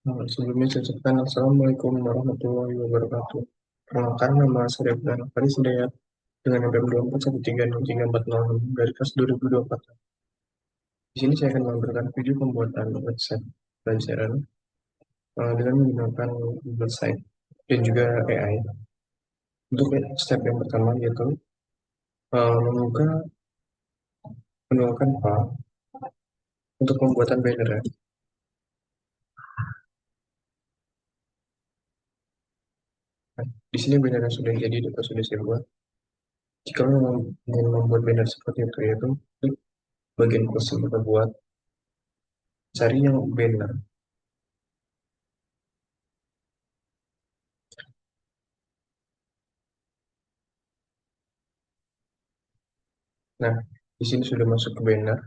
Sebelumnya saya ucapkan Assalamualaikum warahmatullahi wabarakatuh. Perkenalkan, nama saya Abdul Faris Hidayat dengan NPM 241303406 dari kelas 2024. Di sini saya akan memberikan video pembuatan website pelajaran dengan menggunakan Google Site dan juga AI. Untuk step yang pertama yaitu membuka menu Canva untuk pembuatan banner. Nah, di sini banner yang sudah jadi atau sudah saya buat. Jika memang ingin membuat banner seperti itu, yaitu klik bagian plus yang kita buat, cari yang banner. Nah, di sini sudah masuk ke banner.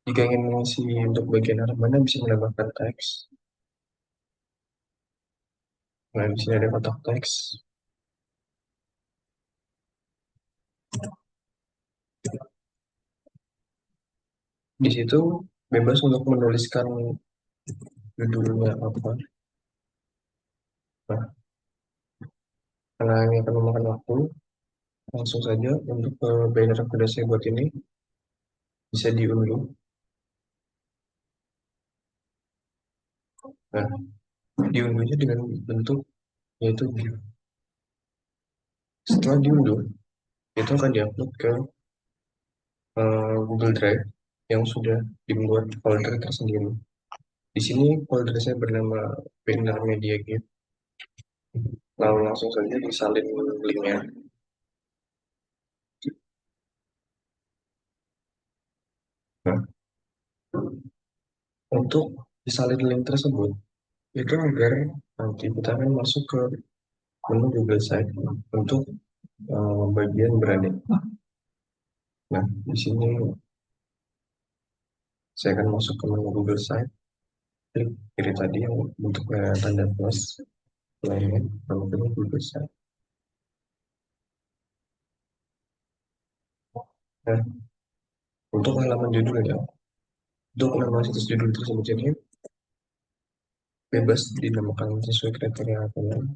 Jika ingin mengisi untuk bagian arah mana, bisa menambahkan teks. Nah, di sini ada kotak teks. Di situ bebas untuk menuliskan judulnya apa. Nah, karena ini akan memakan waktu, langsung saja untuk banner yang sudah saya buat ini bisa diunduh. Nah, diunduhnya dengan bentuk yaitu GIF. Setelah diunduh, itu akan diupload ke Google Drive yang sudah dibuat folder tersendiri. Di sini folder saya bernama Banner Media GIF. Lalu langsung saja disalin linknya. Nah, untuk disalin link tersebut, itu agar nanti kita akan masuk ke menu Google Site untuk bagian branding. Nah, di sini saya akan masuk ke menu Google Site, klik kiri tadi yang bentuknya tanda plus, lainnya, lalu pilih Google Site. Nah, untuk halaman judulnya, untuk nama situs judul tersebut jadi bebas dinamakan sesuai kriteria kalian.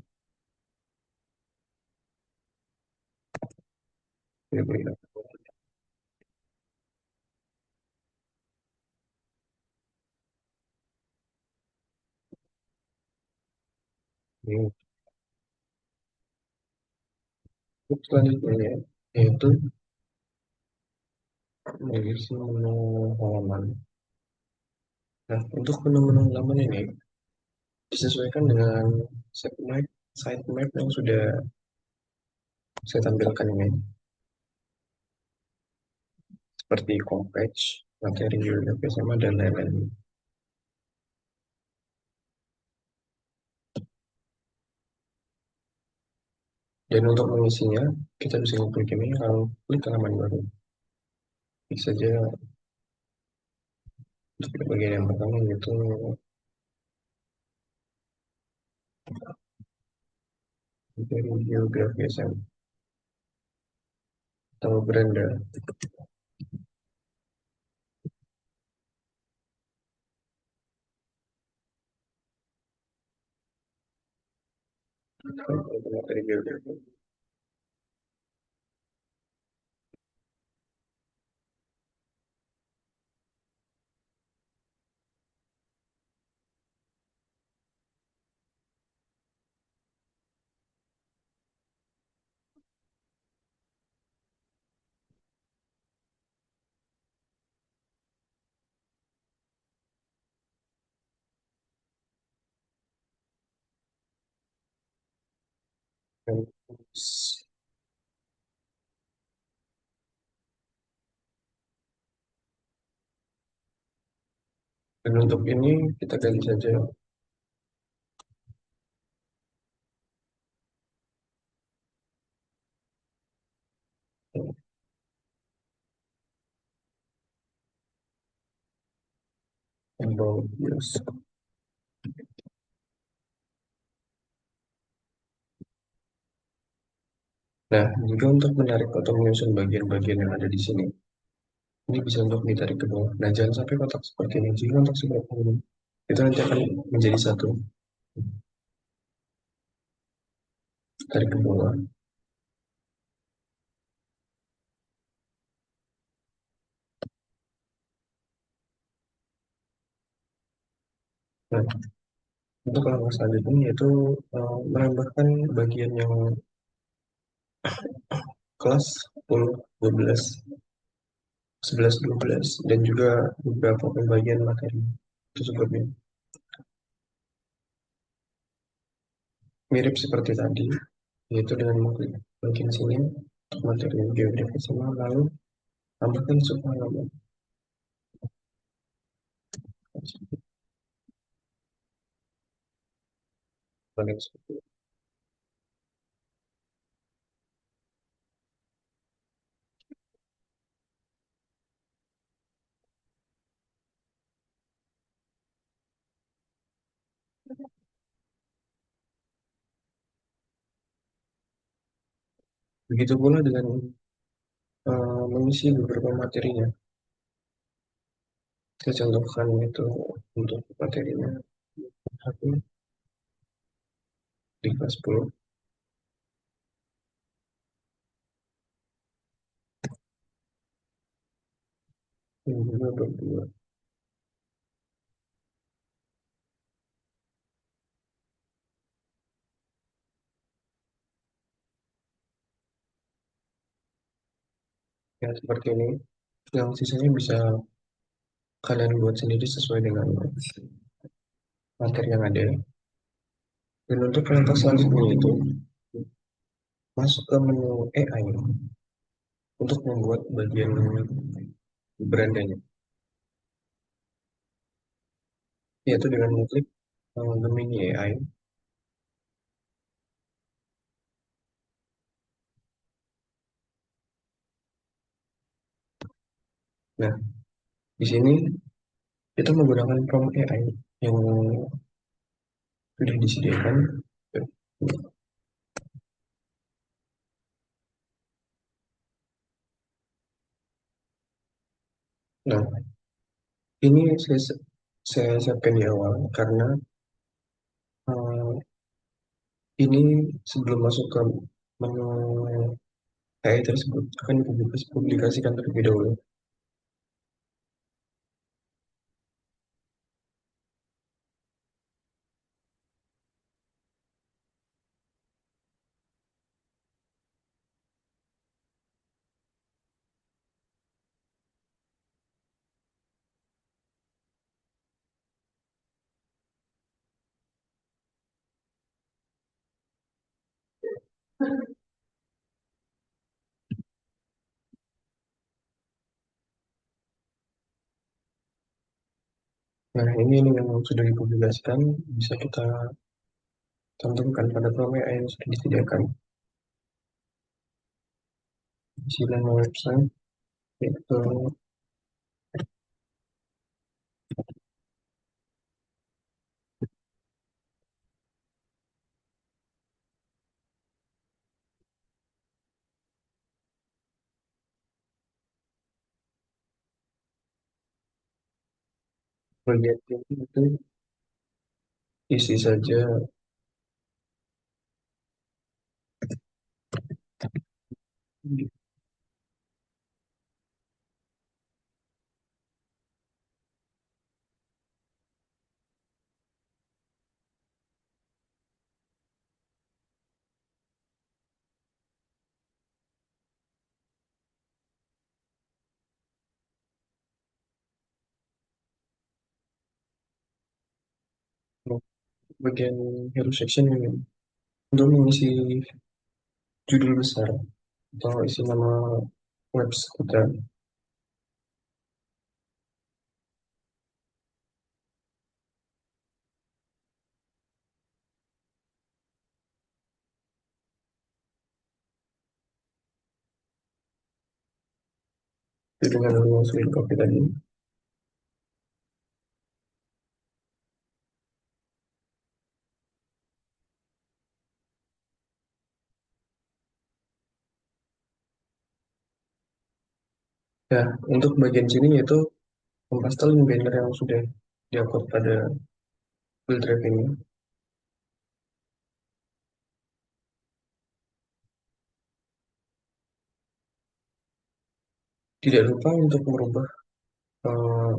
Ini untuk selanjutnya yaitu mengisi menu halaman. Nah, untuk menu-menu halaman ini disesuaikan dengan sitemap yang sudah saya tampilkan ini, seperti homepage, materi geografi sama dan lain-lain. Dan untuk mengisinya, kita bisa klik ini, lalu klik halaman baru. Bisa saja untuk bagian yang pertama yaitu materi geografi SM atau beranda. Untuk materi geografi. Dan, dan untuk ini kita ganti saja about yes. Nah, jika untuk menarik atau menyusun bagian-bagian yang ada di sini, Ini bisa untuk ditarik ke bawah. Nah, jangan sampai kotak seperti ini. Jika kotak seperti ini, itu nanti akan menjadi satu. Tarik ke bawah. Nah, untuk langkah selanjutnya yaitu menambahkan bagian yang kelas 10, 12, 11, 12, dan juga beberapa pembagian materi itu sebabnya mirip seperti tadi, yaitu dengan mengklik bagian sini untuk materi geografi semua, lalu tambahkan subhalaman. Begitu pula dengan mengisi beberapa materinya. Saya contohkan itu untuk materinya satu di kelas 10, yang juga berdua. Ya, seperti ini. Yang sisanya bisa kalian buat sendiri sesuai dengan materi yang ada. Dan untuk langkah selanjutnya itu masuk ke menu AI untuk membuat bagian berandanya, yaitu dengan mengklik Gemini AI. Nah, di sini kita menggunakan prompt AI yang sudah disediakan. Nah, ini saya siapkan di awal karena eh, ini sebelum masuk ke menu AI tersebut akan dipublikasikan terlebih dahulu. Nah, ini yang sudah dipublikasikan bisa kita cantumkan pada prompt AI yang sudah disediakan. Isi nama website yaitu bagian ini itu isi saja bagian hero section ini untuk mengisi judul besar atau isi nama website kita itu dengan mengisi copy tadi. Ya, untuk bagian sini yaitu kompas styling banner yang sudah diupload pada Google Drive ini. Tidak lupa untuk merubah eh,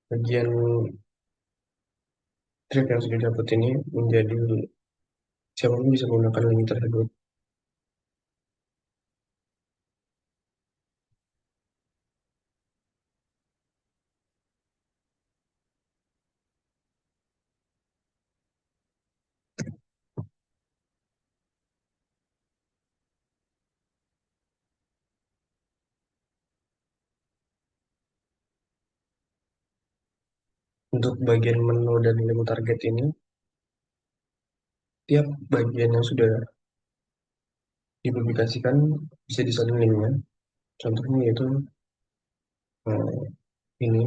bagian drive yang sudah dapat ini menjadi siapapun bisa menggunakan link tersebut. Untuk bagian menu dan link target ini, tiap bagian yang sudah dipublikasikan bisa disalin linknya. Contohnya yaitu ini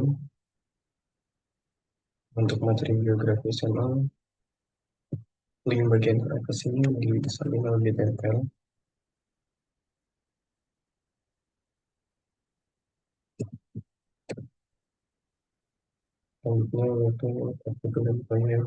untuk materi biografi SMA, link bagian atas ini disalin lebih ditempel. Selanjutnya yaitu artikel dan banyak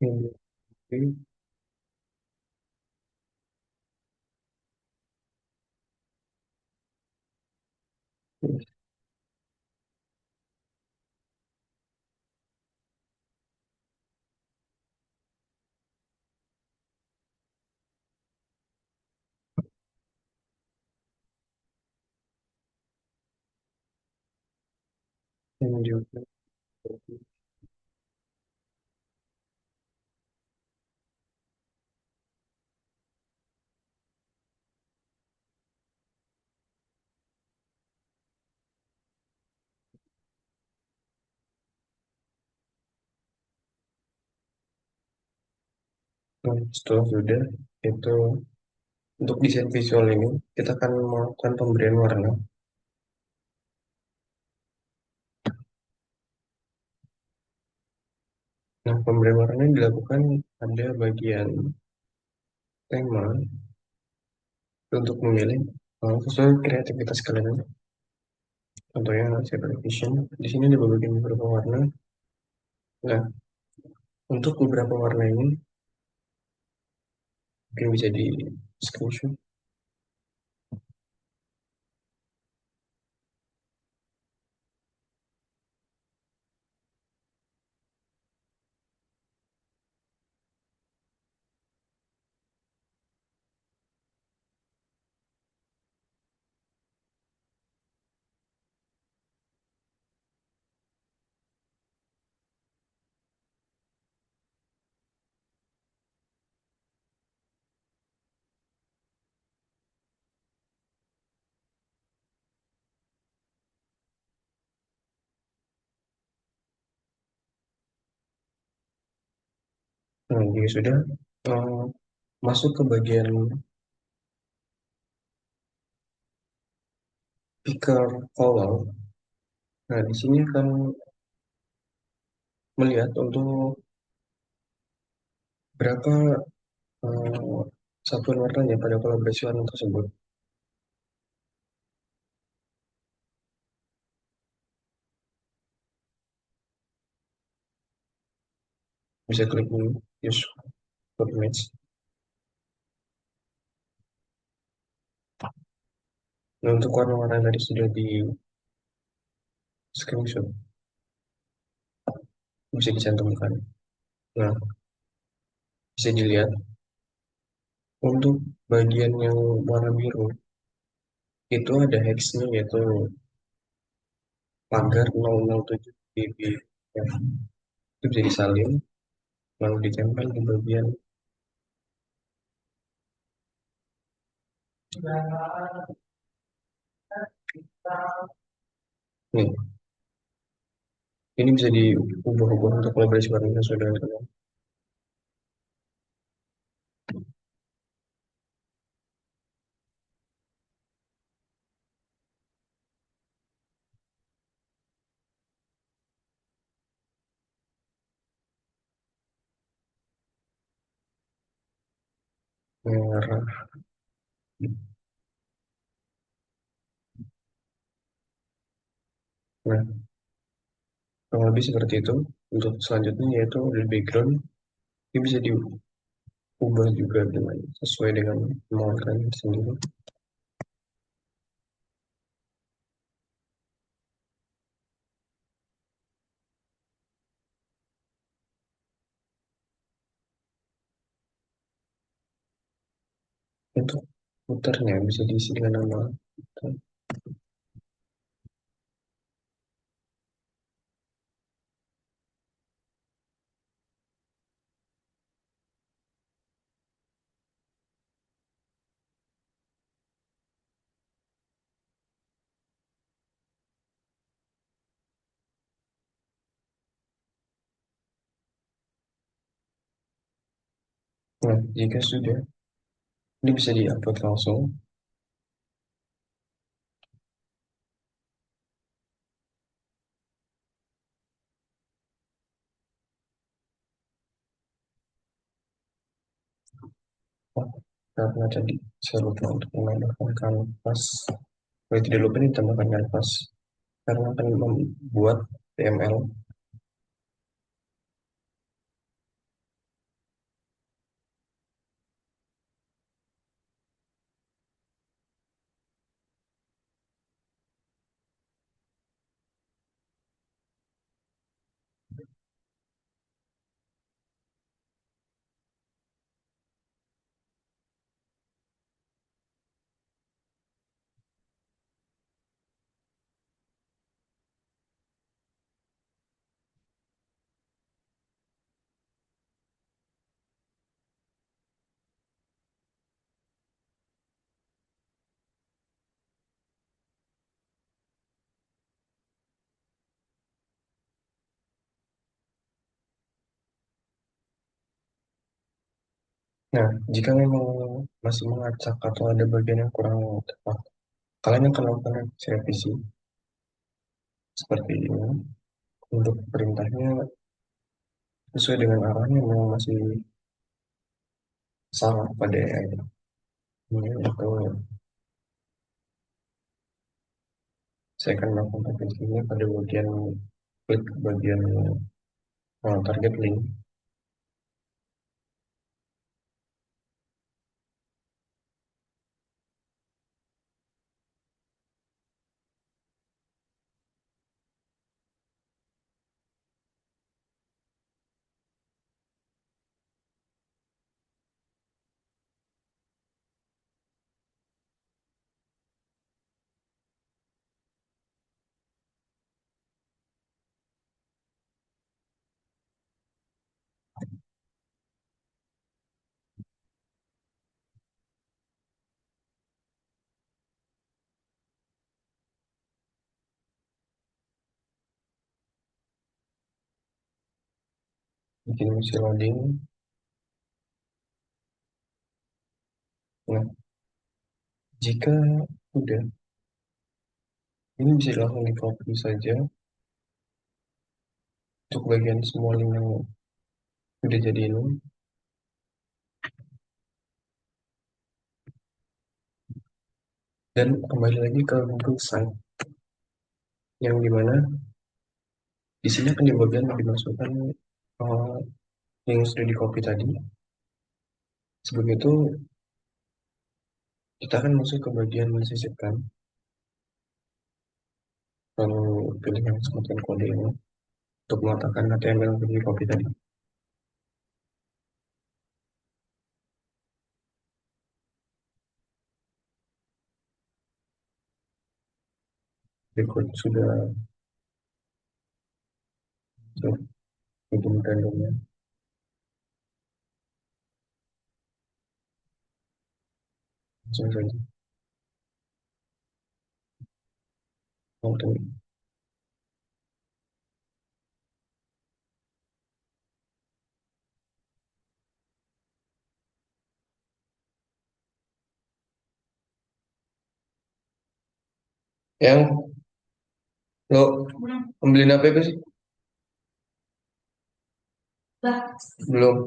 yang di yang juga setelah sudah itu untuk desain visual ini kita akan melakukan pemberian warna. Nah, pemberian warna dilakukan pada bagian tema untuk memilih sesuai kreativitas kalian. Contohnya Cyber Vision. Di sini ada beberapa warna. Nah, untuk beberapa warna ini mungkin bisa di screenshot. Nah, jika sudah eh, masuk ke bagian picker color. Nah, di sini akan melihat untuk berapa eh, satuan warnanya pada kolaborasi warna tersebut. Bisa klik ini, use for image. Nah, untuk warna-warna yang tadi sudah di screenshot, bisa dicantumkan. Nah, bisa dilihat untuk bagian yang warna biru, itu ada hexnya yaitu pagar 007 dB. Ya, itu bisa disalin, lalu ditempel di bagian nih. Ini bisa diubah-ubah untuk kolaborasi bareng sesuai dengan teman. Merah. Nah, kurang lebih seperti itu. Untuk selanjutnya yaitu di background, ini bisa diubah juga dengan sesuai dengan kemauan kalian sendiri. Untuk putarnya bisa diisi dengan nama. Nah, jika sudah, ini bisa diupload langsung. Oh, karena tadi saya lupa untuk menambahkan kanvas. Oh, tidak lupa nih tambahkan kanvas karena akan membuat PML. Nah, jika memang masih mengacak atau ada bagian yang kurang tepat, kalian akan melakukan revisi seperti ini. Untuk perintahnya sesuai dengan arahnya memang masih salah pada AI. Ini itu saya akan melakukan revisinya pada bagian klik bagian target link. Bikin misi loading. Nah, jika udah, ini bisa langsung di copy saja untuk bagian semua link yang udah jadi ini. Dan kembali lagi ke Google Site yang dimana di sini akan di bagian dimasukkan uh, yang sudah di copy tadi. Sebelum itu kita akan masuk ke bagian mensisipkan, lalu pilih yang semacam kode ini untuk mengatakan HTML yang sudah di copy tadi. Berikut sudah bikin randomnya, langsung saja. Lalu Yang lo ambilin apa itu sih? Belum.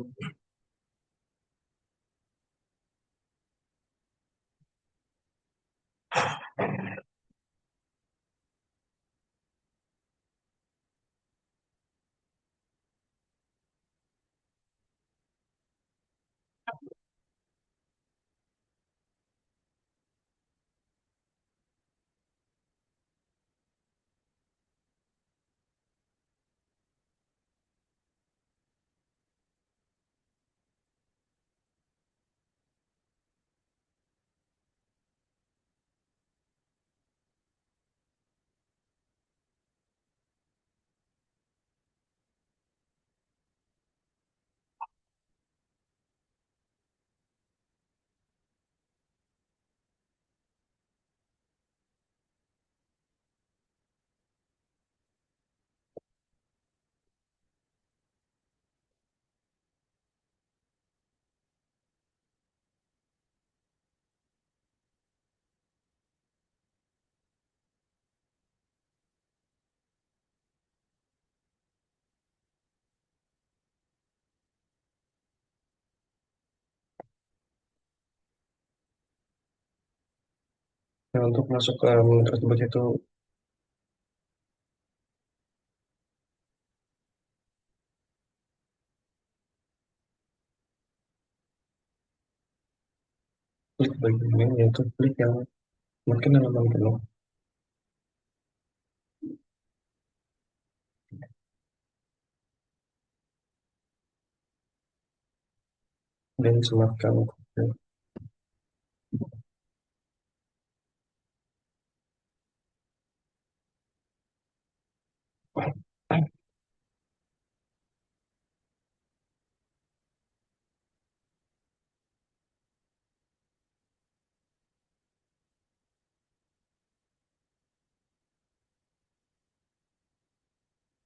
Nah, untuk masuk ke menu tersebut itu klik bagian ini yaitu klik yang makin halaman penuh dan sematkan kode.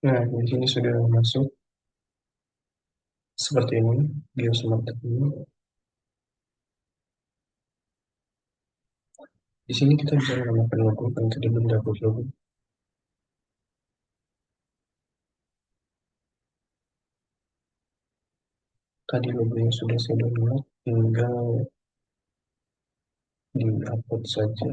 Nah, di sini sudah masuk seperti ini, geosmart ini. Di sini kita bisa menambahkan logo, kan tadi belum dapat logo. Tadi logonya sudah saya download, tinggal di-upload saja.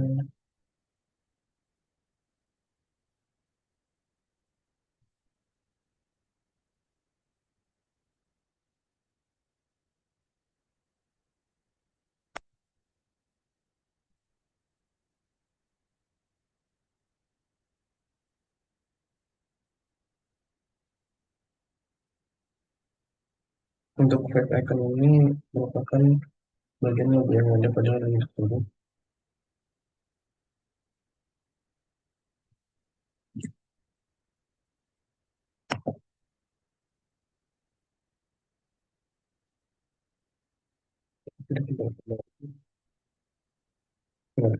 Untuk fake icon ini merupakan bagian logo yang ada pada link tersebut. Tidak kita Nah,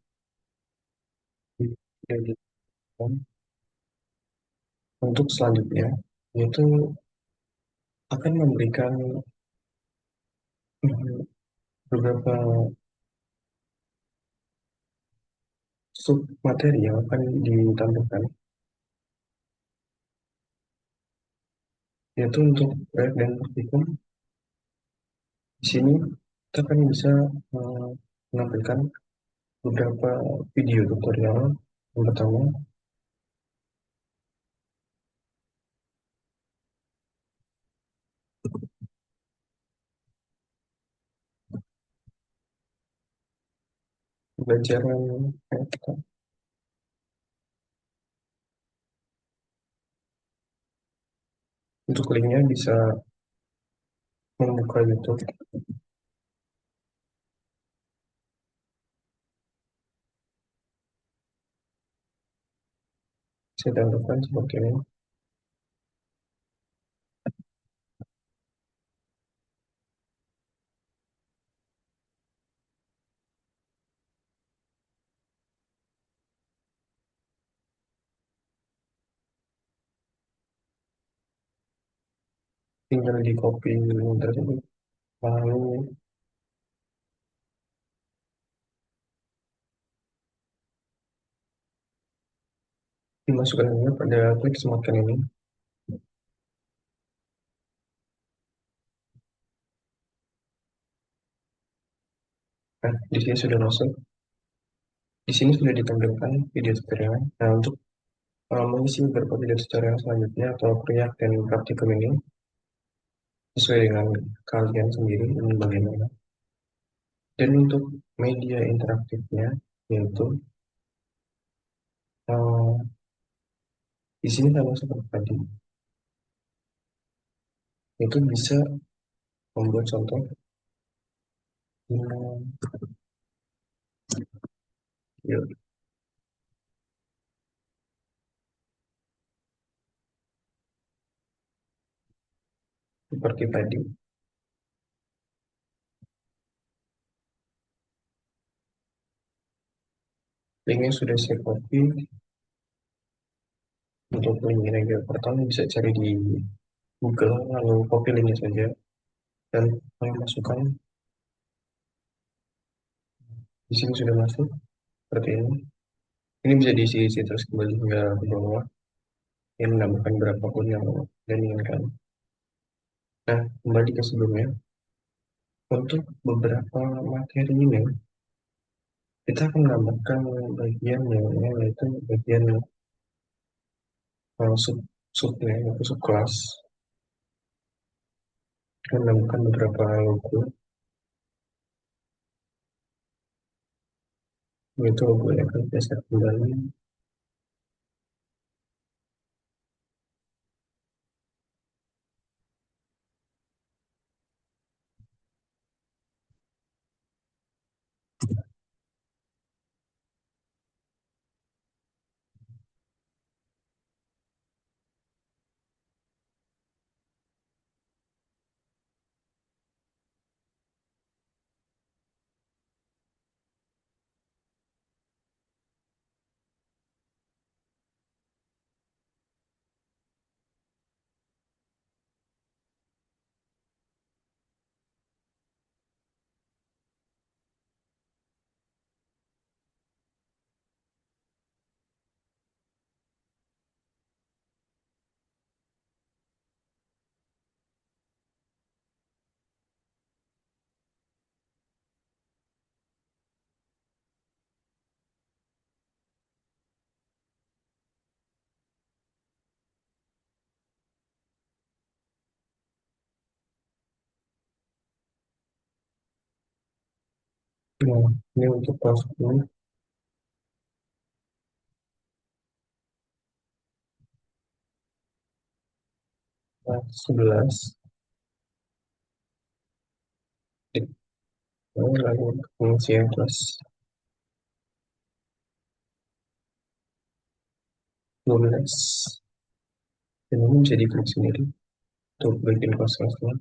di untuk selanjutnya, yaitu akan memberikan beberapa sub materi yang akan ditampilkan, yaitu untuk web dan praktikum. Di sini kita akan bisa eh, menampilkan beberapa video tutorial. Yang pertama, pembelajaran kita. Untuk linknya bisa membuka YouTube. Saya tambahkan seperti ini. Tinggal di copy link tersebut. Lalu Dimasukkan dulu pada klik sematkan ini. Nah, di sini sudah masuk. Di sini sudah ditampilkan video tutorial. Nah, untuk mengisi beberapa video tutorial selanjutnya atau React dan praktikum ini sesuai dengan kalian sendiri ini bagaimana. Dan untuk media interaktifnya yaitu eh, di sini sama seperti tadi, itu bisa membuat contoh hmm, ya, seperti tadi. Linknya sudah saya copy. Untuk link ini pertama bisa cari di Google lalu copy linknya saja dan kami masukkan di sini sudah masuk seperti ini. Ini bisa diisi-isi terus kembali hingga ke bawah yang menambahkan berapapun yang dan inginkan. Nah, kembali ke sebelumnya, untuk beberapa materi ini kita akan menambahkan bagian yang yaitu bagian subnya yaitu subkelas. Kita menambahkan beberapa logo yaitu logo yang akan kita set kembali. Nah, ini untuk kelas 10, kelas 11, lalu untuk pengisian kelas 12. Dan ini bisa diklik sendiri untuk bikin kelas-kelasnya.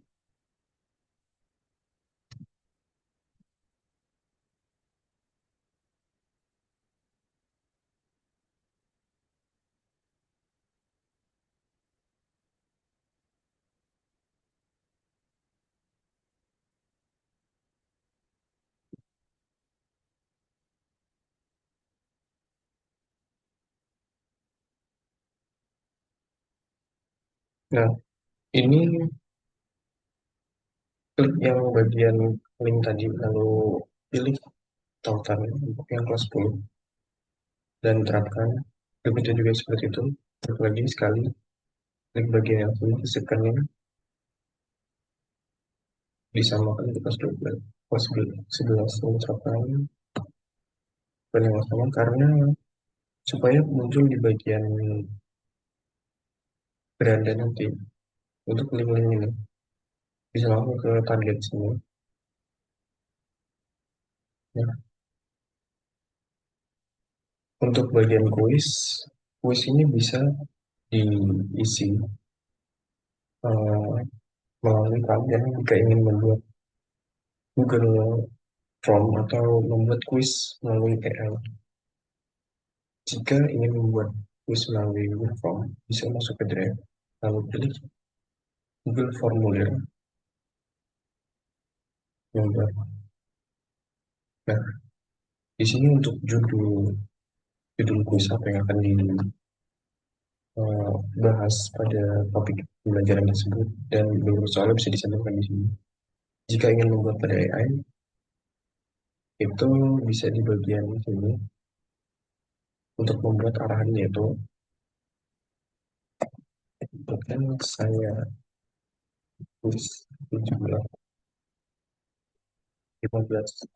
Nah, ini klik yang bagian link tadi, lalu pilih tautan untuk yang kelas 10 dan terapkan. Begitu juga seperti itu. Klik lagi sekali, klik bagian yang tadi, sisipkannya, disamakan ke kelas 12, kelas 11, lalu terapkan dan yang sama karena supaya muncul di bagian beranda nanti untuk link-link ini bisa langsung ke target semua. Nah, untuk bagian kuis ini bisa diisi eh, melalui kalian jika ingin membuat Google Form atau membuat kuis melalui AI. Jika ingin membuat kuis melalui Google Form, bisa masuk ke Drive, lalu pilih Google Formulir, membuat. Nah, di sini untuk judul judul kuis apa yang akan dibuat eh, bahas pada topik pembelajaran tersebut dan beberapa soalnya bisa disampaikan di sini. Jika ingin membuat pada AI, itu bisa di bagian sini untuk membuat arahannya itu bahkan saya tulis 17 15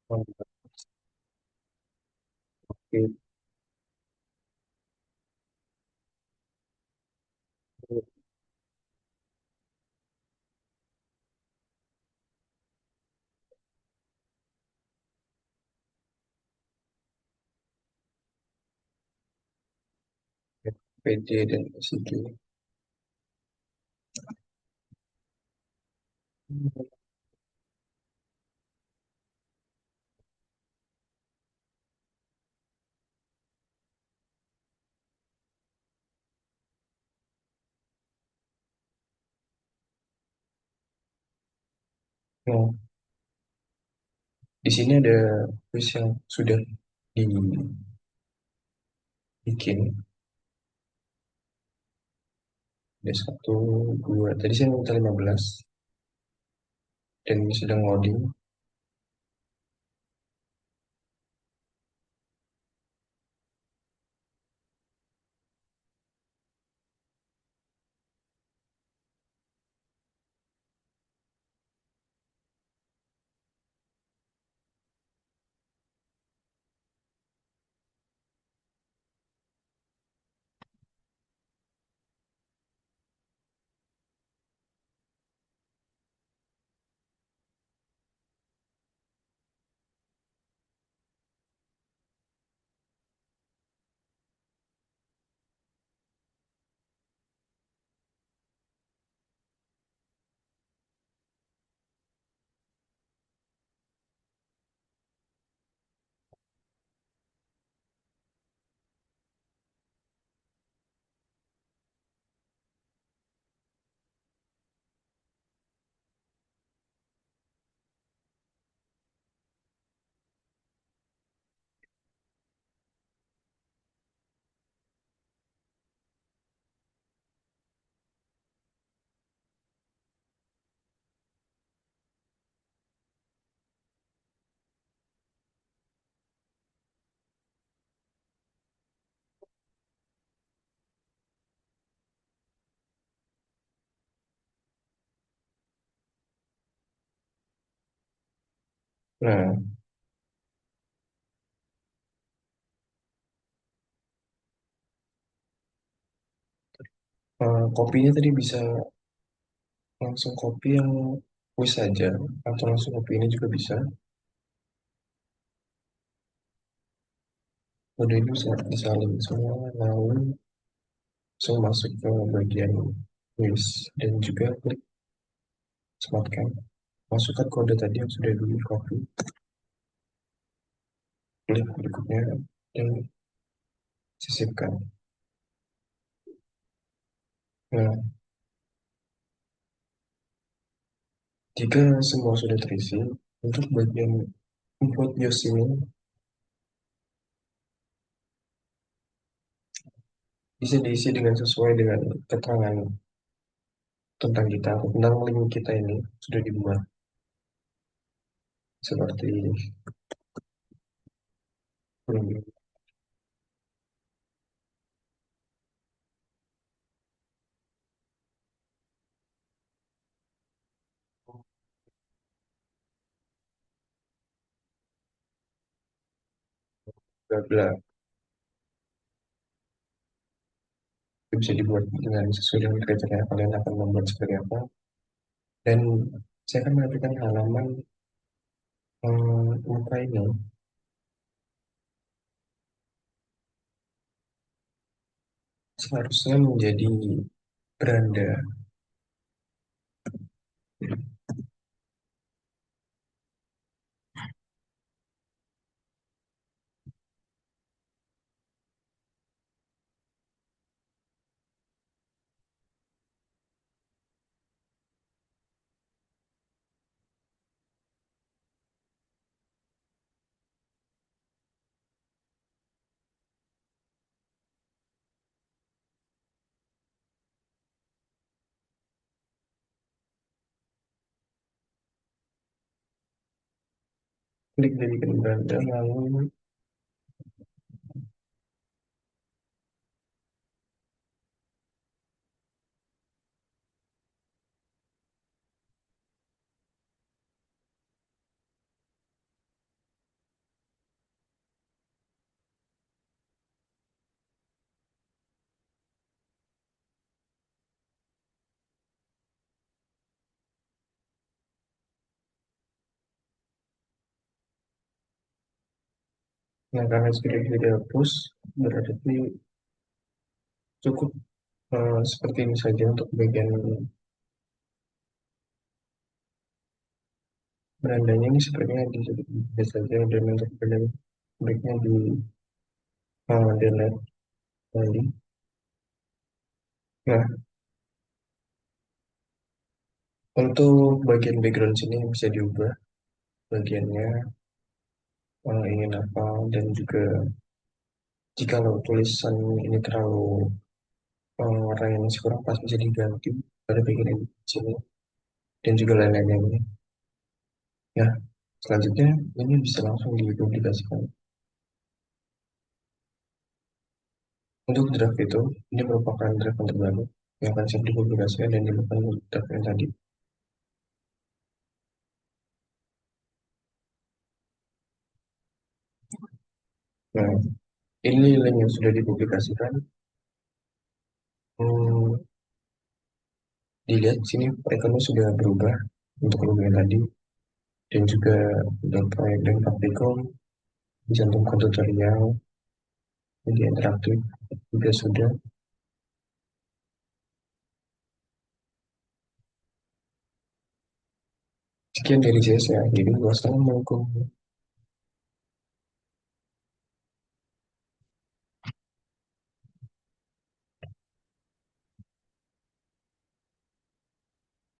oke PD dan SIG. Nah, di sini ada quiz yang sudah dibikin. Ada satu, dua. Tadi saya minta 15 dan ini sedang loading. Nah, kopinya tadi bisa langsung kopi yang quiz saja atau langsung kopi ini juga bisa. Udah itu bisa disalin semua lalu langsung masuk ke bagian quiz dan juga klik sematkan. Masukkan kode tadi yang sudah di copy, klik berikutnya dan sisipkan. Nah, jika semua sudah terisi, untuk bagian input BIOS ini bisa diisi dengan sesuai dengan keterangan tentang kita atau tentang link kita ini sudah dibuat seperti link bla bla. Itu bisa dibuat dengan sesuai dengan kriteria kalian akan membuat seperti apa. Dan saya akan mengajukan halaman muka ini seharusnya menjadi beranda. klik jadikan beranda, lalu nah karena sudah dihapus, berarti cukup seperti ini saja untuk bagian berandanya ini sepertinya di biasa saja dan untuk bagian baiknya di delete tadi. Nah, untuk bagian background sini bisa diubah bagiannya ingin apa dan juga jikalau tulisan ini terlalu warna yang masih kurang pas bisa diganti pada bagian ini di sini dan juga lain-lainnya. Ya, selanjutnya ini bisa langsung dipublikasikan. Untuk draft itu, ini merupakan draft yang terbaru yang akan siap dipublikasikan dan dilakukan draft yang tadi. Nah, ini link yang sudah dipublikasikan. Hmm, dilihat sini ikonnya sudah berubah untuk logo yang tadi dan juga untuk proyek dan praktikum, jantung tutorial, media interaktif juga sudah. Sekian dari saya akhiri. Wassalamualaikum.